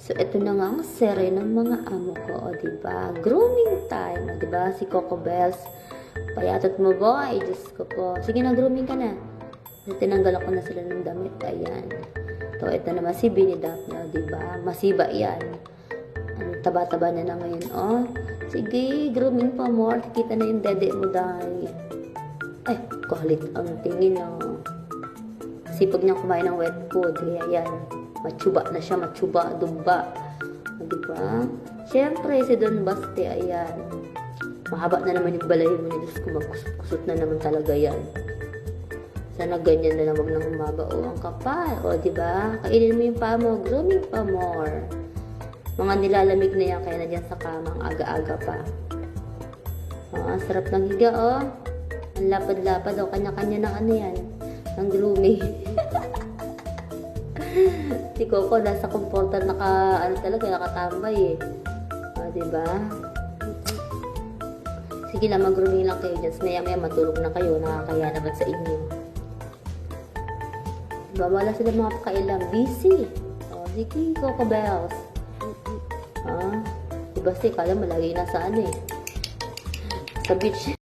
So, ito na nga ang sere ng mga amo ko, o diba? Grooming time, o diba? Si Coco Bells. Payatot mo, boy. Diyos ko po. Sige na, grooming ka na. So, tinanggalan ko na sila ng damit. Ayan. So, ito naman si Binny Daphne, o diba? Masiba yan. Ano, taba-taba na na ngayon, oh. Sige, grooming pa more. Kita na yung dede mo, dahil. Ay, kulit ang tingin, oh. Sipag niyang kumain ng wet food. Kaya yan. Matsuba na siya, matsuba, dumba. Diba? Siyempre, si Don Baste, ayan. Mahaba na naman yung balay mo. Diyos ko, magkusot na naman talaga yan. Sana ganyan na lang, wag nang umaba. O, ang kapal. O, diba? Kainin mo yung pa mo. Grooming pa more. Mga nilalamig na yan, kaya na dyan sa kamang aga-aga pa. Sarap ng higa, o. Ang lapad-lapad, o. Kanya-kanya ng ano yan. Ng grooming. Si Coco nasa comforter nakatambay eh. Diba? Sige lang, mag-grooming lang kayo dyan. Maya-maya matulog na kayo. Nakakaya naman sa inyo. Diba? Wala sila mga pakailang. Busy. Sige, Coco Bells. Diba? Si kala mo lagi nasa ano eh. Sa beach.